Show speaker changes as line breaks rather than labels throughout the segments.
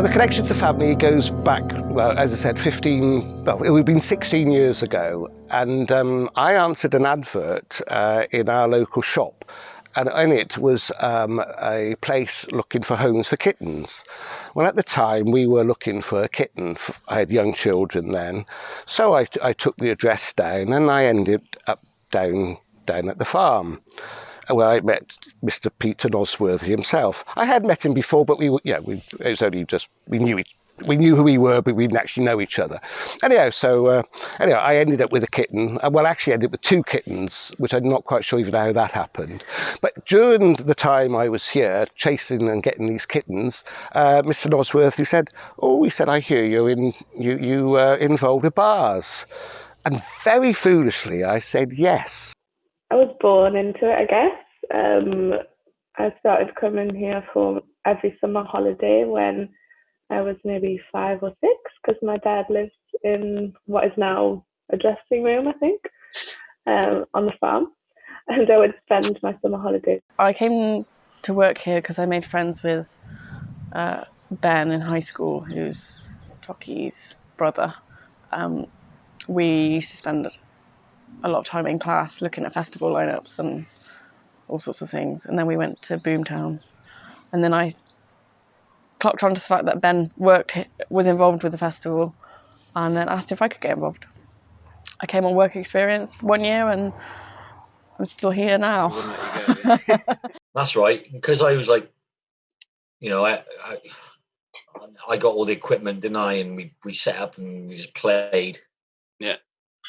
Well, the connection to the family goes back, well, as I said, it would have been 16 years ago. And I answered an advert in our local shop. And in it was a place looking for homes for kittens. Well, at the time, we were looking for a kitten. I had young children then. So I took the address down and I ended up down at the farm, where I met Mr. Peter Nosworthy himself. I had met him before, but we knew who we were, but we didn't actually know each other. Anyhow, I ended up with a kitten. Well, actually, I ended up with 2 kittens, which I'm not quite sure even how that happened. But during the time I was here, chasing and getting these kittens, Mr. Nosworthy said, I hear you involved with bars. And very foolishly, I said yes.
I was born into it, I guess. I started coming here for every summer holiday when I was maybe 5 or 6, because my dad lived in what is now a dressing room, I think, on the farm. And I would spend my summer holidays.
I came to work here because I made friends with Ben in high school, who's Toki's brother. We used to spend a lot of time in class looking at festival lineups and all sorts of things. And then we went to Boomtown. And then I clocked on to the fact that Ben was involved with the festival, and then asked if I could get involved. I came on work experience for 1 year and I'm still here now.
That's right, because I was like, I got all the equipment, didn't I? And we set up and we just played.
Yeah.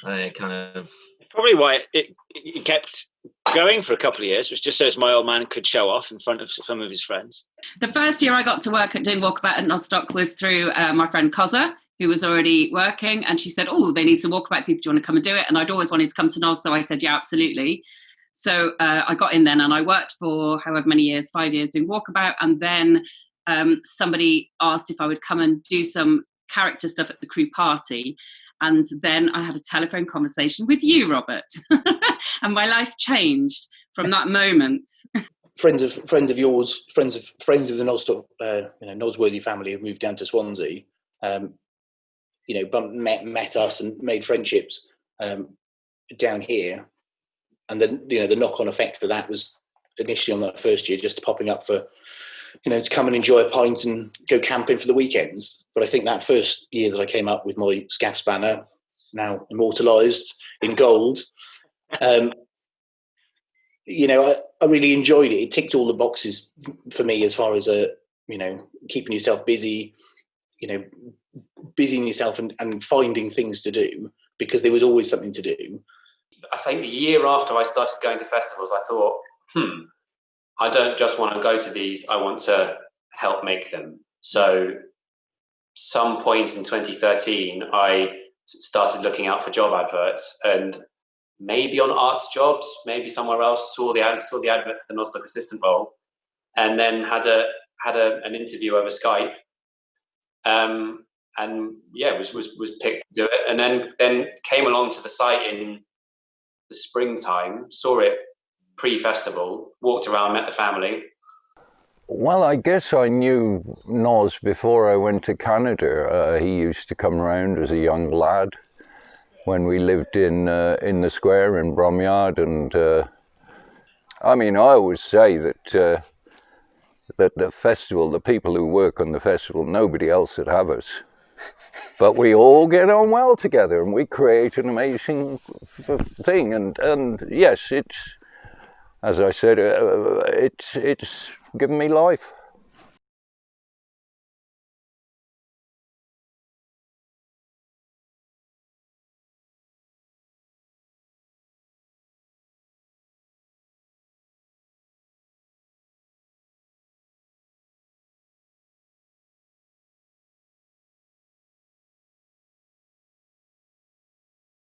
Kind of...
Probably why it kept going for a couple of years was just so as my old man could show off in front of some of his friends.
The first year I got to work at doing Walkabout at Nozstock was through my friend Koza, who was already working, and she said, they need some Walkabout people, do you want to come and do it? And I'd always wanted to come to Noz, so I said, yeah, absolutely. So I got in then and I worked for however many years, 5 years doing Walkabout, and then somebody asked if I would come and do some character stuff at the crew party. And then I had a telephone conversation with you, Robert, and my life changed from that moment.
Friends of yours, friends of the Nozstock, Nosworthy family have moved down to Swansea. Met us and made friendships down here, and then the knock-on effect for that was initially on that first year just popping up for to come and enjoy a pint and go camping for the weekends. But I think that first year that I came up with my scaff spanner, now immortalised in gold, I really enjoyed it. It ticked all the boxes for me as far as keeping yourself busy, busying yourself and finding things to do, because there was always something to do.
I think the year after I started going to festivals, I thought, I don't just want to go to these, I want to help make them. So some point in 2013, I started looking out for job adverts, and maybe on Arts Jobs, maybe somewhere else, saw the advert for the Nozstock assistant role, and then had an interview over Skype. Was picked to do it, and then came along to the site in the springtime, saw it pre-festival, walked around, met the family.
Well, I guess I knew Noz before I went to Canada. He used to come around as a young lad when we lived in the square in Bromyard, and I always say that the festival, the people who work on the festival, nobody else would have us. But we all get on well together and we create an amazing thing. And yes, it's, as I said, it's given me life.